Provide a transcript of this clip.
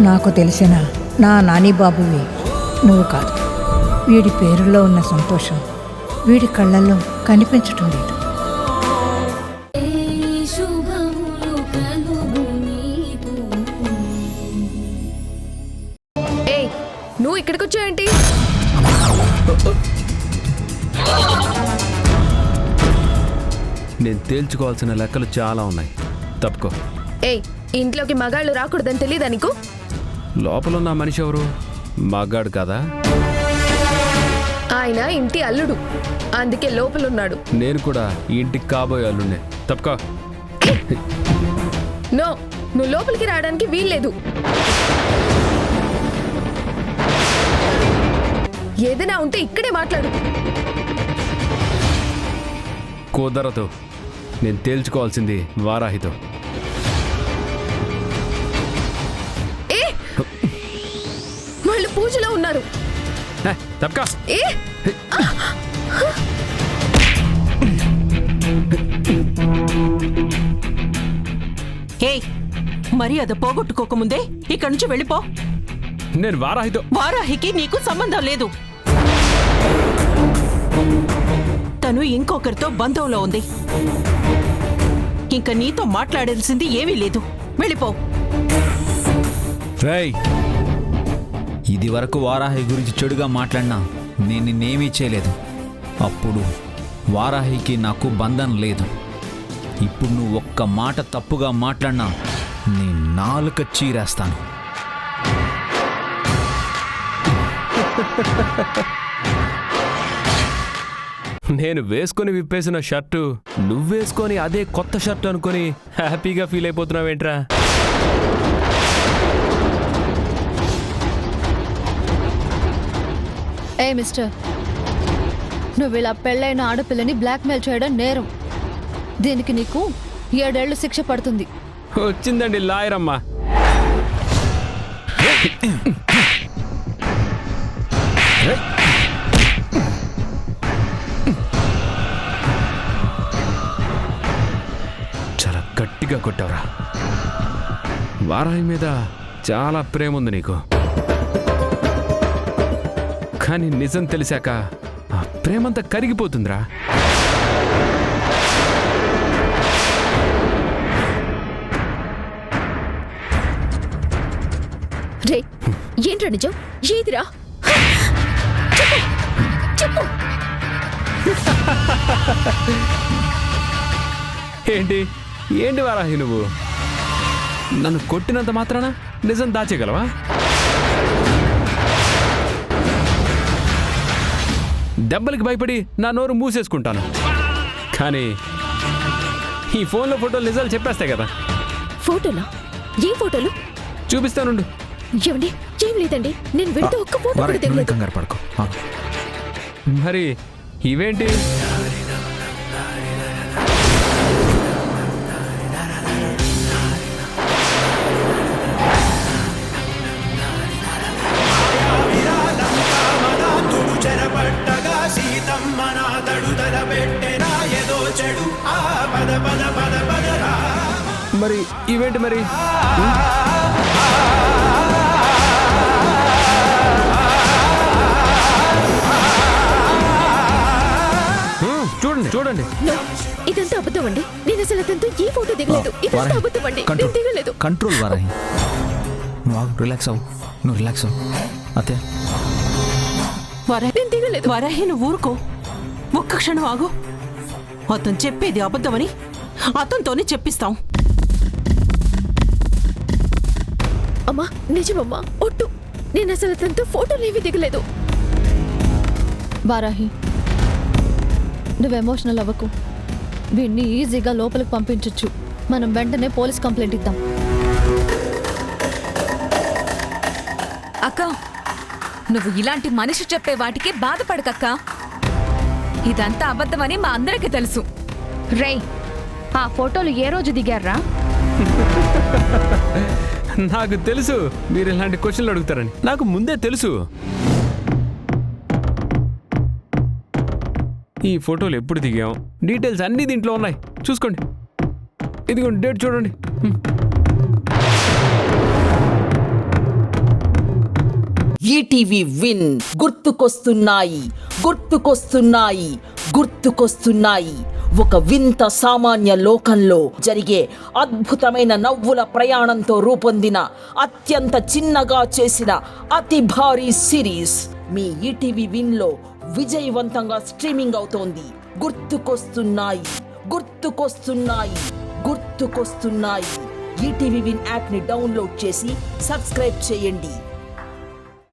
నాకు తెలిసిన నా నాని బాబువి నువ్వు కాదు. వీడి పేరులో ఉన్న సంతోషం వీడి కళ్ళల్లో కనిపించటం లేదు. నువ్వు ఇక్కడికి వచ్చావేంటి? నేను తేల్చుకోవాల్సిన లెక్కలు చాలా ఉన్నాయి. తప్పుకో. ఏయ్, ఇంట్లోకి మగాళ్ళు రాకూడదని తెలీదా నీకు? లోపలున్న మనిషి ఎవరు? మగాడు కదా. ఆయన ఇంటి అల్లుడు, అందుకే లోపలున్నాడు. నేను కూడా ఈ ఇంటికి కాబోయే అల్లుడినే. తప్పుకో. నో, నువ్వు లోపలికి రావడానికి వీల్లేదు. ఏదైనా ఉంటే ఇక్కడే మాట్లాడు. కుదరదు. నేను తేల్చుకోవాల్సింది వారాహితో. ఏ, వాళ్ళు పూజలో ఉన్నారు. తప్పకా. ఏ, మర్యాద పోగొట్టుకోకముందే ఇక్కడి నుంచి వెళ్ళిపో. నేను వారాహితో. వారాహికి నీకు సంబంధం లేదు. తను ఇంకొకరితో బంధంలో ఉంది. ఇంకా నీతో మాట్లాడాల్సింది ఏమీ లేదు. వెళ్ళిపో. రేయ్, ఇది వరకు వారాహి గురించి చెడుగా మాట్లాడినా నేను నిన్నేమీ చేయలేదు. అప్పుడు వారాహికి నాకు బంధం లేదు. ఇప్పుడు నువ్వు ఒక్క మాట తప్పుగా మాట్లాడినా నీ నాలుక చీరేస్తాను. నేను వేసుకొని విప్పేసిన షర్టు నువ్వేసుకొని అదే కొత్త షర్టు అనుకొని హ్యాపీగా ఫీల్ అయిపోతున్నావేంట్రా? ఏ మిస్టర్, నువ్వు ఇలా పెళ్ళైన ఆడపిల్లని బ్లాక్మెయిల్ చేయడం నేరం. దీనికి నీకు 7 ఏళ్లు శిక్ష పడుతుంది. వచ్చిందండి లాయరమ్మా. చాలా గట్టిగా కొట్టావురా. వారాహి మీద చాలా ప్రేమ ఉంది నీకు. కానీ నిజం తెలిసాక ఆ ప్రేమంతా కరిగిపోతుందిరా. రే, ఏంట్రా నిజం? ఏదిరా? చెప్పు. ఏంటి ఏంటి వారాహి, నువ్వు నన్ను కొట్టినంత మాత్రాన నిజం దాచేయగలవా? దెబ్బలకి భయపడి నా నోరు మూసేసుకుంటాను. కానీ ఈ ఫోన్లో ఫోటోలు నిజాలు చెప్పేస్తాయి కదా. ఫోటోలా? ఏ ఫోటోలు? చూపిస్తానుండు. ఏమండి? ఏం లేదండి, నేను వెళ్తే ఒక్క ఫోటో కూడా తెగలేదు. కంగారు పడుకో. మరి ఇవేంటి? మరి ఇవేంటి మరి? చూడండి చూడండి. ఇదంతా అబద్ధం అండి. నేను అసలు అతనితో ఈ ఫోటో దిగలేదు. ఇదంతా అబద్ధం అండి. నేను దిగలేదు. కంట్రోల్ వారాహి. నువ్వు రిలాక్స్ అవ్వు. నువ్వు రిలాక్స్ అవ్వు. అతే నేను దిగలేదు. వారాహి, నువ్వు ఊరుకో. ఒక్క క్షణం ఆగు. అతను చెప్పేది అబద్ధమని అతనితోనే చెప్పిస్తాం. అమ్మా, నిజమమ్మా, ఒట్టు. నేను అసలు అతనితో ఫోటోలు ఏవి దిగలేదు. వారాహి, నువ్వు ఎమోషనల్ అవ్వకు. వీడిని ఈజీగా లోపలికి పంపించొచ్చు. మనం వెంటనే పోలీస్ కంప్లైంట్ ఇద్దాం. అక్క, నువ్వు ఇలాంటి మనిషి చెప్పే వాటికి బాధపడకక్క. ఇదంతా అబద్ధమని మా అందరికీ తెలుసు. రేయ్, ఆ ఫోటోలు ఏ రోజు దిగారా? నాకు తెలుసు మీరు ఇలాంటి క్వశ్చన్లు అడుగుతారని. నాకు ముందే తెలుసు. ఈ ఫోటోలు ఎప్పుడు దిగాం, డీటెయిల్స్ అన్నీ దీంట్లో ఉన్నాయి. చూసుకోండి. ఇదిగోండి, డేట్ చూడండి. ఈటీవీ విన్ గుర్తుకొస్తున్నాయి గుర్తుకొస్తున్నాయి గుర్తుకొస్తున్నాయి. ఒక వింత సామాన్య లోకంలో జరిగే అద్భుతమైన నవ్వుల ప్రయాణంతో రూపొందిన అత్యంత చిన్నగా చేసిన అతి భారీ సిరీస్ మీ ఈటీవీ విన్లో విజయవంతంగా స్ట్రీమింగ్ అవుతోంది. గుర్తుకొస్తున్నాయి గుర్తుకొస్తున్నాయి గుర్తుకొస్తున్నాయి. ఈటీవీ విన్ యాప్ని డౌన్లోడ్ చేసి సబ్స్క్రైబ్ చేయండి.